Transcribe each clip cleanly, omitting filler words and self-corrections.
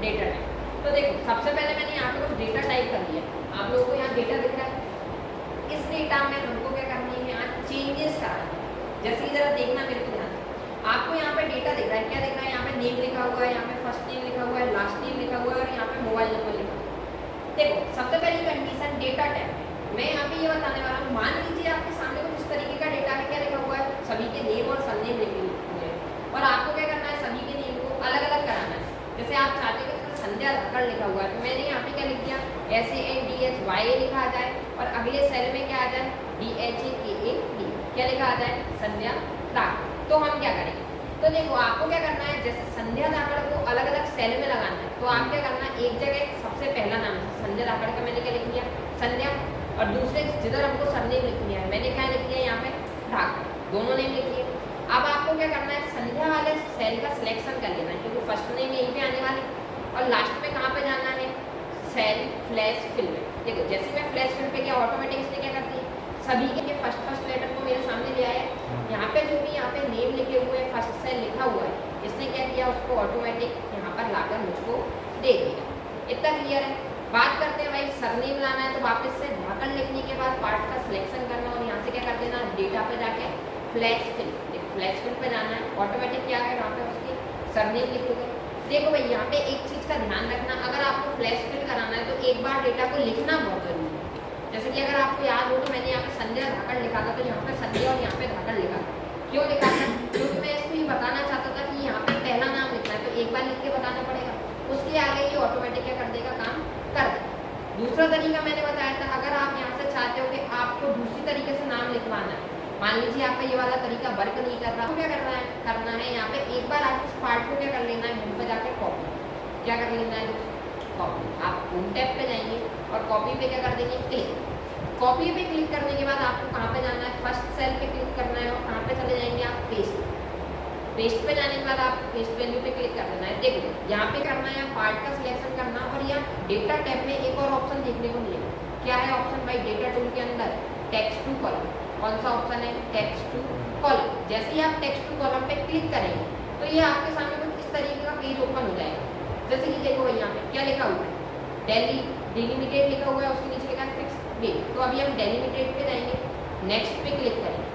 Data type. तो देखो सबसे पहले मैंने यहाँ पे कुछ डेटा टाइप कर दिया, आप लोगों को यहाँ डेटा दिख रहा है। इस डेटा में हमको क्या करनी है, यहाँ चेंजेस करानी है। जैसे कि जरा देखना मेरे को ध्यान, आपको यहाँ पे डेटा दिख रहा है, क्या दिख रहा है, यहाँ पे नेम लिखा हुआ है, यहाँ पे फर्स्ट नेम लिखा हुआ है, लास्ट नेम लिखा हुआ है और यहाँ पे मोबाइल नंबर लिखा हुआ है। देखो सबसे पहली कंडीशन डेटा टाइप है, मैं यहाँ पे ये बताने वाला हूँ। मान लीजिए आपके सामने कुछ इस तरीके का डेटा है, क्या लिखा हुआ है, सभी के नेम और सरनेम लिखे हुए हैं और आपको क्या करना है, सभी के नेम को अलग अलग कराना है। जैसे आप चाहते हो कि संध्या धाकड़ लिखा हुआ है, तो मैंने यहाँ पे क्या लिख दिया, SANDHYA लिखा आ जाए और अगले सेल में क्या आ जाए, DHAKAD क्या लिखा आ जाए, संध्या धाकड़। तो हम क्या करेंगे, तो देखो आपको क्या करना है, जैसे संध्या धाकड़ को अलग अलग सेल में लगाना है, तो आप क्या करना है, एक जगह सबसे पहला नाम संध्या धाकड़ का मैंने क्या लिख दिया, संध्या, और दूसरे जिधर हमको सरनेम लिख दिया है मैंने क्या लिख दिया यहाँ पे, धाकड़, दोनों नेम लिख दिए। अब आपको क्या करना है, संध्या वाले सेल का सिलेक्शन कर लेना है, क्योंकि फर्स्ट नेम यहीं पे आने वाले और लास्ट में कहाँ पे जाना है, सेल फ्लैश फिल में। देखो जैसे मैं फ्लैश फिल पे गया, ऑटोमेटिक इसने क्या करती है, सभी के फर्स्ट लेटर को मेरे सामने ले आया। यहाँ पे जो भी यहाँ पे नेम लिखे हुए हैं, फर्स्ट सेल लिखा हुआ है, इसने क्या किया, उसको ऑटोमेटिक यहाँ पर लाकर मुझको दे दिया। इतना क्लियर है। बात करते हैं भाई सरनेम लाना है, तो वापस से धाकड़ लिखने के बाद पार्ट का सिलेक्शन करना और यहाँ से क्या कर देना, डेटा पे जाके फ्लैश फिल, फ्लैश फिल पे जाना है, ऑटोमेटिक क्या है, वहाँ पे उसकी सरनेम लिखोगे। देखो भाई यहाँ पे एक चीज़ का ध्यान रखना, अगर आपको फ्लैश फिल कराना है तो एक बार डेटा को लिखना बहुत जरूरी है। जैसे कि अगर आपको याद हो तो मैंने यहाँ पे संध्या धाकड़ लिखा था, तो यहाँ पे संध्या और यहाँ पे धाकड़ लिखा था। क्यों लिखा था, क्योंकि मैं इसको ये बताना चाहता था कि यहाँ पे पहला नाम लिखना है, तो एक बार लिख के बताना पड़ेगा, उसके आगे ये ऑटोमेटिक क्या कर देगा, काम कर देगा। दूसरा तरीका मैंने बताया था, अगर आप यहाँ से चाहते हो कि आपको दूसरी तरीके से नाम लिखवाना है, मान लीजिए आपका ये वाला तरीका वर्क नहीं कर रहा, तो क्या करना है यहाँ पे एक बार आप इस पार्ट को क्या कर लेना है, होम पे जाके कॉपी, क्या कर लेना है, कॉपी। आप होम टैब पे जाएंगे और कॉपी पे क्या कर देंगे, क्लिक। कॉपी पे क्लिक करने के बाद आपको कहाँ पे जाना है, फर्स्ट सेल पे क्लिक करना है और कहाँ पे चले जाएंगे आप, पेस्ट। पेस्ट पे जाने के बाद आप पेस्ट वैल्यू पे क्लिक कर देना है। देखो यहाँ पे करना है, पार्ट का सिलेक्शन करना और यहाँ डेटा टैब में एक और ऑप्शन देखने को मिलेगा। क्या है ऑप्शन भाई, डेटा टूल के अंदर टेक्स्ट टू कॉलम। कौन सा ऑप्शन है, टेक्स्ट टू कॉलम। जैसे ही आप टेक्स्ट टू कॉलम पे क्लिक करेंगे तो ये आपके सामने कुछ इस तरीके का पेज ओपन हो जाएगा। जैसे कि देखो यहाँ पे क्या लिखा हुआ है, डेली डिलिमिटेड लिखा हुआ है, उसके नीचे लिखा है फिक्स डेट। तो अभी हम डिलिमिटेड पे जाएंगे, नेक्स्ट पे क्लिक करेंगे।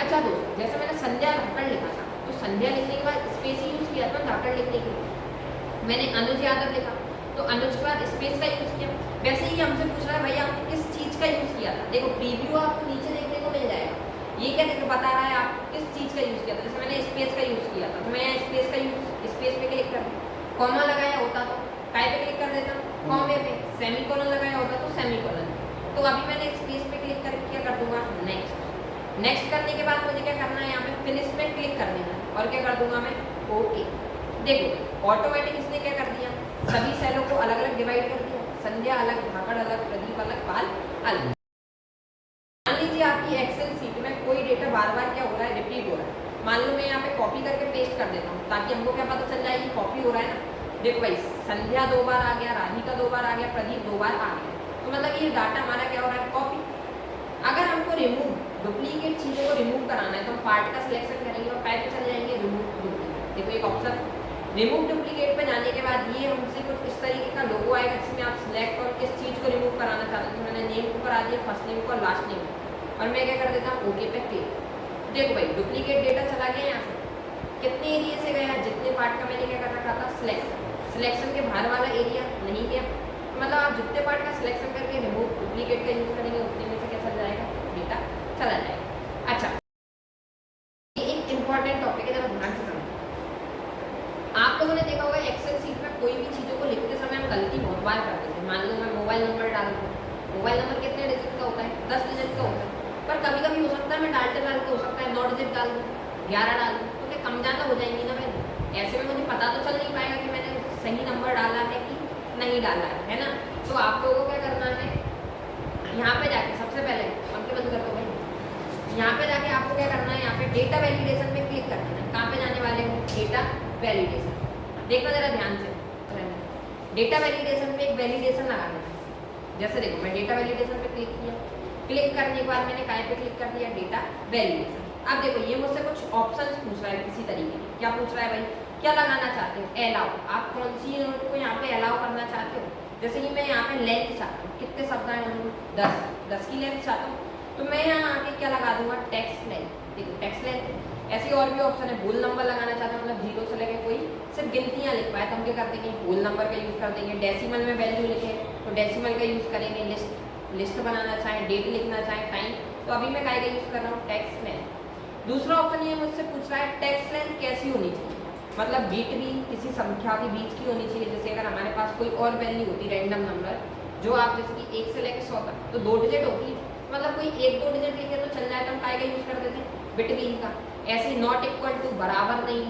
अच्छा दोस्तों, जैसे मैंने संध्या धाकड़ लिखा था, तो संध्या लिखने के बाद स्पेस ही यूज किया था धाकड़ लिखने के लिए। मैंने अनुज यादव लिखा, तो अनुज के बाद स्पेस का यूज किया। वैसे ही हमसे पूछ रहा है भाई आपने किस चीज का यूज किया था। देखो प्रीव्यू आपको नीचे देखने को मिल जाएगा, ये क्या देखो बता रहा है आप किस चीज का यूज किया था। जैसे मैंने स्पेस का यूज किया था, तो मैं स्पेस का यूज, स्पेस पे क्लिक कर, कॉमा लगाया होता तो काय पे क्लिक कर देता, कॉमे पे। सेमीकोलन लगाया होता तो सेमीकोलन। तो अभी मैंने स्पेस पे क्लिक करके क्या कर दूंगा, नेक्स्ट। नेक्स्ट करने के बाद मुझे क्या करना है, यहाँ पे फिनिश में क्लिक कर देना और क्या कर दूंगा मैं, ओके। देखो ऑटोमेटिक इसने क्या कर दिया, सभी सेलों को अलग अलग डिवाइड कर दिया, संध्या अलग, धाकड़ अलग, प्रदीप अलग, पाल अलग। मान लीजिए आपकी एक्सेल सीट में कोई डेटा बार बार क्या हो रहा है, रिपीट हो रहा है। मान लो मैं यहाँ पे कॉपी करके पेस्ट कर देता हूँ ताकि हमको क्या पता चल जाए कि कॉपी हो रहा है ना। देखो भाई संध्या 2 बार आ गया, राधिका 2 बार आ गया, प्रदीप 2 बार आ गया, तो मतलब ये डाटा हमारा क्या हो रहा है, कॉपी। अगर हमको रिमूव, डुप्लीकेट चीज़ों को रिमूव कराना है तो हम पार्ट का सिलेक्शन करेंगे और टाइप पे चले जाएंगे रिमूव डुप्लीकेट। देखो एक ऑप्शन रिमूव डुप्लीकेट पे जाने के बाद ये हमसे कुछ इस तरीके का लोगो आएगा जिसमें आप सिलेक्ट और किस चीज़ को रिमूव कराना चाहते हैं। तो मैंने नेम को करा दिया, फर्स्ट नेम को और लास्ट नेम को, और मैं क्या कर देता हूँ, ओके पे क्लिक। देखो भाई डुप्लीकेट डेटा चला गया यहाँ से, कितने एरिया से गया, जितने पार्ट का मैंने क्या कर रखा था, सिलेक्शन के बाहर वाला एरिया नहीं गया। मतलब आप जितने पार्ट का सिलेक्शन करके रिमूव डुप्लीकेट का यूज करेंगे उतने में से क्या चल जाएगा, डेटा चला जाएगा। अच्छा ये एक इंपॉर्टेंट टॉपिक है, जरा ध्यान से समझो। आप लोगों ने देखा होगा एक्सेल सीट में कोई भी चीज़ों को लिखते समय हम गलती बहुत बार कर देते हैं। मान लो मैं मोबाइल नंबर डाल दूँ, मोबाइल नंबर कितने डिजिट का होता है, 10 डिजिट का होता है, पर कभी कभी हो सकता है मैं डाल के हो सकता है 9 डिजिट डाल दूँ, 11 डाल दूँ, तो क्या कम ज़्यादा हो जाएंगी ना। मैंने ऐसे में मुझे पता तो चल नहीं पाएगा कि मैंने सही नंबर डाला है कि नहीं डाला है ना। तो आप लोगों को क्या करना है, यहाँ पे जाके सबसे पहले पंखे बंद कर दो भाई, यहाँ पे जाके आपको क्या करना है, यहाँ पे डेटा वैलिडेशन पे क्लिक कर देना है। कहाँ पे जाने वाले हो, डेटा वैलिडेशन। देखना जरा ध्यान से, डेटा वैलिडेशन में एक वैलिडेशन लगा देना। जैसे देखो मैं डेटा वैलिडेशन पे क्लिक किया, क्लिक करने के बाद मैंने काय पे क्लिक कर दिया, डेटा वैलिडेशन। अब देखो ये मुझसे कुछ ऑप्शंस पूछ रहा है किसी तरीके के। क्या पूछ रहा है भाई क्या लगाना चाहते हो, अलाउ। आप कौन सी यूनिट को यहाँ पे अलाउ करना चाहते हो। जैसे कि मैं यहाँ पे लेंथ चाहता हूँ, कितने शब्द हैं, 10 की लेंथ चाहता हूँ, तो मैं यहाँ आके क्या लगा दूंगा, टेक्स्ट लेंथ। देखो टेक्स्ट लेंथ। ऐसे और भी ऑप्शन है, होल नंबर लगाना चाहता हूँ, मतलब 0 से लेके कोई सिर्फ गिनतियाँ लिख पाए तो हम क्या करते हैं, होल नंबर का यूज़ कर देंगे। डेसिमल में वैल्यू लिखे तो डेसिमल का यूज़ करेंगे। लिस्ट बनाना चाहें, डेट लिखना चाहें, टाइम, तो अभी मैं काय का यूज़ कर रहा हूँ, टेक्स्ट लेंथ। दूसरा ऑप्शन ये मुझसे पूछ रहा है टेक्स्ट लेंथ कैसी होनी चाहिए, मतलब बीट भी किसी संख्या के बीच की होनी चाहिए। जैसे अगर हमारे पास कोई और वैल्यू होती, रैंडम नंबर, जो आप जैसे कि 1 से लेकर 100 तक, तो 2 डिजिट होती, मतलब कोई 1-2 डिजिट लिखे तो चल जाए, तो हम काय का यूज़ कर देते हैं, बिटवीन का। ऐसे नॉट इक्वल टू, बराबर नहीं,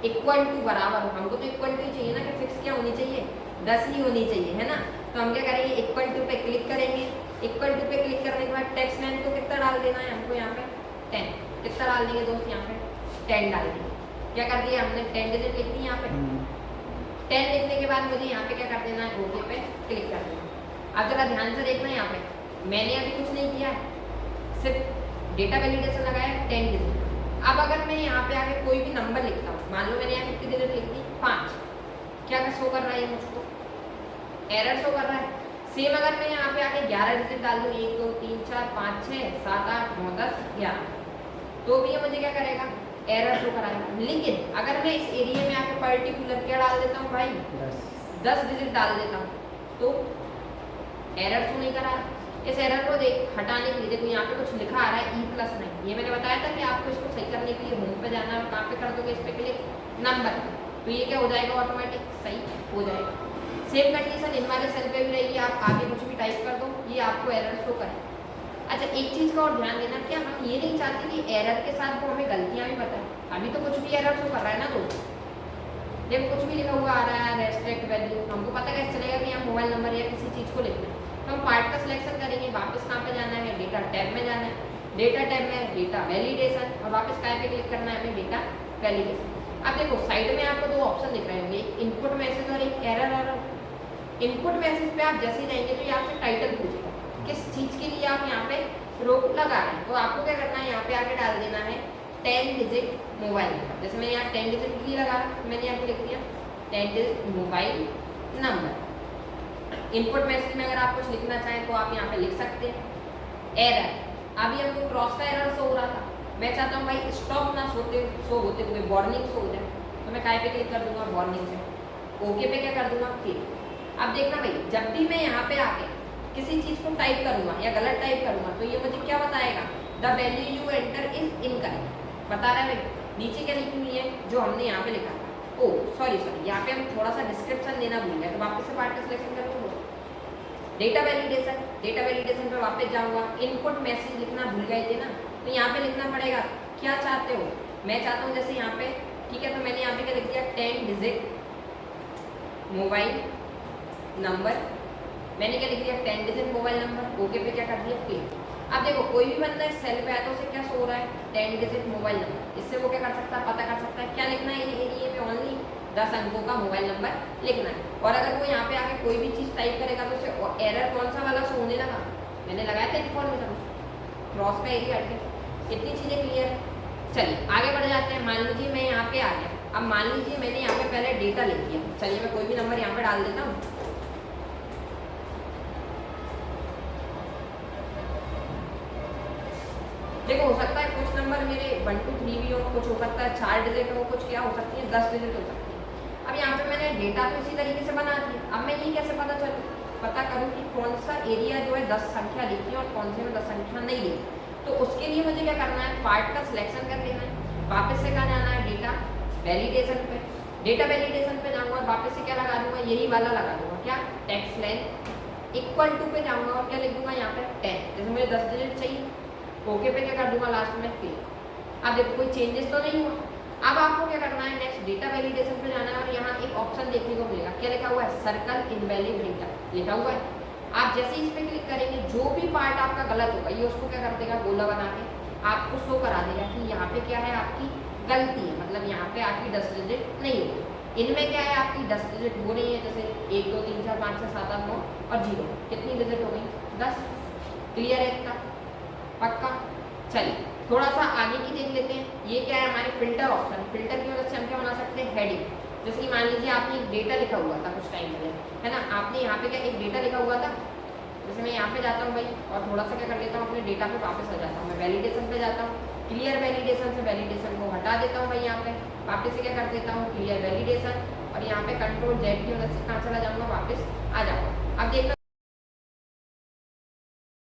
इक्वल टू बराबर, हमको तो इक्वल टू ही चाहिए ना, कि फिक्स क्या होनी चाहिए, 10 ही होनी चाहिए, है ना। तो हम क्या करेंगे, इक्वल टू पे क्लिक करेंगे। इक्वल टू पे क्लिक करने के बाद टेक्स्ट लेंथ को कितना डाल देना है हमको, यहाँ पे 10। कितना डाल देंगे दोस्त, यहाँ पे 10 डाल देंगे। क्या कर दिया हमने, 10 डिजिट लिख दी यहाँ पे। 10 लिखने के बाद मुझे यहाँ पे क्या कर देना है, ओके पे क्लिक कर देना। अब जरा ध्यान से देखना, यहाँ पे मैंने अभी कुछ नहीं किया है, सिर्फ डेटा वैलिडेशन लगाया 10 डिजिट। अब अगर मैं यहाँ पे आके कोई भी नंबर लिखता हूँ, मान लो मैंने यहाँ कितनी डिजिट लिख दी, 5, क्या शो कर रहा है मुझको, एरर शो कर रहा है। सेम अगर मैं यहाँ पे आके 11 डिजिट डाल दूँ, 1 2 3 4 5 6 7 8 9 10 11, तो भी ये मुझे क्या करेगा, एरर शो कराएगा। लेकिन अगर मैं इस एरिया में आके पर्टिकुलर क्या डाल देता हूँ भाई, 10 डिजिट डाल देता हूँ, तो एरर शो नहीं करा। इस एरर को हटाने के लिए देखो यहाँ पे कुछ लिखा आ रहा है E+9, ये मैंने बताया था कि आपको इसको सही करने के लिए होम पे जाना है, और कहाँ पे कर दोगे, इस पे क्लिक, नंबर, तो ये क्या हो जाएगा, ऑटोमेटिक सही हो जाएगा। सेम कंडीशन इन वाले सेल पे भी रहेगी, आप आगे कुछ भी टाइप कर दो, ये आपको एरर शो करे। अच्छा, एक चीज़ का और ध्यान देना, क्या हम ये नहीं चाहते कि एरर के साथ वो हमें गलतियाँ भी बताएं। अभी तो कुछ भी एरर शो कर रहा है ना दोस्तों, देखो कुछ भी लिखा हुआ आ रहा है, रेस्ट्रिक्ट वैल्यू, हमको पता कैसे चलेगा कि यहाँ मोबाइल नंबर या किसी चीज़ को लिखना है। तो हम पार्ट का सिलेक्शन करेंगे, वापस कहाँ पे जाना है, डेटा टैब में जाना है। डेटा टैब में डेटा वैलिडेशन, और वापस काय पे क्लिक करना है हमें, डेटा वैलिडेशन। अब देखो साइड में आपको 2 ऑप्शन दिख रहे होंगे, एक इनपुट मैसेज और एक एरर। और इनपुट मैसेज पे आप जैसे ही जाएंगे तो ये आपसे टाइटल पूछेगा, किस चीज़ के लिए आप यहाँ पे रोक लगा रहे हैं। तो आपको क्या करना है, यहाँ पे आके डाल देना है 10 डिजिट मोबाइल नंबर। जैसे मैं यहाँ 10 डिजिट के लिए लगा रहा, मैंने यहाँ पे लिख दिया 10 digit mobile number. Input message में अगर आप कुछ लिखना चाहें तो आप यहाँ पे लिख सकते हैं। एरर, अभी हमको क्रॉस का एरर शो हो रहा था, मैं चाहता हूँ भाई स्टॉप ना शो होते हुए वार्निंग शो हो जाए, तो मैं काय पे क्लिक कर दूंगा, वार्निंग से, ओके पे क्या कर दूंगा, क्लिक। अब देखना भाई, जब भी मैं यहाँ पे आके किसी चीज़ को टाइप करूँगा या गलत टाइप करूँगा, तो ये मुझे क्या बताएगा, the value you enter is incorrect, बता रहा है भाई। नीचे क्या लिखी हुई है, जो हमने यहाँ पे लिखा था, ओ सॉरी यहाँ पे हम थोड़ा सा डिस्क्रिप्शन देना भूल गए, तो वापस से पार्ट का सिलेक्शन करूँगा, डेटा वैलिडेशन। डेटा वैलिडेशन पे वापस जाऊँगा, इनपुट मैसेज लिखना भूल गए थे ना, तो यहाँ पे लिखना पड़ेगा क्या चाहते हो। मैं चाहता हूँ जैसे यहाँ पे, ठीक है, तो मैंने यहाँ पे क्या लिख दिया, 10 डिजिट मोबाइल नंबर, मैंने क्या लिख दिया, 10 डिजिट मोबाइल नंबर, ओके पे क्या कर दिया, क्लिक। अब देखो कोई भी बंदा इस सेल पे आया तो उसे क्या शो हो रहा है, 10 डिजिट मोबाइल नंबर। इससे वो क्या कर सकता है, पता कर सकता है क्या लिखना है, एरिया में ओनली 10 अंकों का मोबाइल नंबर लिखना है। और अगर वो यहाँ पे आके कोई भी चीज़ टाइप करेगा तो उसे एरर कौन सा वाला शो होने लगा, मैंने लगाया था इन्फॉर्मेशन, क्रॉस का एरिया हट गया। इतनी चीज़ें क्लियर है। चलिए आगे बढ़ जाते हैं। मान लीजिए मैं यहाँ पे आ गया, अब मान लीजिए मैंने यहाँ पे पहले डेटा लिख दिया, चलिए मैं कोई भी नंबर यहाँ पे डाल देता हूँ। देखो हो सकता है कुछ नंबर मेरे 1 2 3 भी हो, कुछ हो सकता है 4 डिजिट हो, कुछ क्या हो सकती है 10 डिजिट हो सकती है। अब यहाँ पे मैंने डेटा तो इसी तरीके से बना दिया। अब मैं ये कैसे पता करूँ कि कौन सा एरिया जो है 10 संख्या लिखी है और कौन से में 10 संख्या नहीं लिखी। तो उसके लिए मुझे क्या करना है, पार्ट का सिलेक्शन कर लेना है, वापस से कहाँ जाना है, डेटा वैलिडेशन पे। डेटा वैलिडेशन पे जाऊँगा, वापस से क्या लगा दूंगा, यही वाला लगा दूंगा, क्या, टेक्स्ट लेंथ इक्वल टू पे जाऊँगा और क्या लिख दूंगा यहाँ पे 10, जैसे मुझे 10 डिजिट चाहिए, ओके पे क्या कर दूंगा लास्ट में, क्लिक। अब देखो कोई चेंजेस तो नहीं हुआ। अब आपको क्या करना है, नेक्स्ट डेटा वैलिडेशन पे जाना है और यहाँ एक ऑप्शन देखने को मिलेगा, क्या लिखा हुआ है, सर्कल इनवैलिड डेटा लिखा हुआ है। आप जैसे ही इस पे क्लिक करेंगे, जो भी पार्ट आपका गलत होगा ये उसको क्या कर देगा, गोला बना के आपको शो करा देगा कि यहाँ पे क्या है, आपकी गलती है, मतलब यहाँ पे आपकी 10 डिजिट नहीं होगी। इनमें क्या है, आपकी 10 डिजिट हो रही है, जैसे 1 2 3 4 5 6 7 8 9 और 0, कितनी डिजिट हो गई, 10। क्लियर है इतना, पक्का। चलिए थोड़ा सा आगे की देख लेते हैं। ये क्या है हमारे फिल्टर ऑप्शन। फिल्टर की मदद से हम क्या बना सकते हैं, हेडिंग। जैसे कि मान लीजिए आपने एक डेटा लिखा हुआ था कुछ टाइम पहले, है ना, आपने यहाँ पे क्या एक डेटा लिखा हुआ था। जैसे मैं यहाँ पे जाता हूँ भाई और थोड़ा सा क्या कर लेता हूँ, अपने डेटा पे वापस आ जाता हूँ, मैं वैलिडेशन पे जाता हूँ, क्लियर वैलिडेशन से वैलिडेशन को हटा देता हूँ भाई, यहाँ पे वापस से क्या कर देता हूँ, क्लियर वैलिडेशन, और यहाँ पे कंट्रोल जेड की मदद से कहाँ चला जाऊँगा, वापस आ जाऊँगा। अब देखो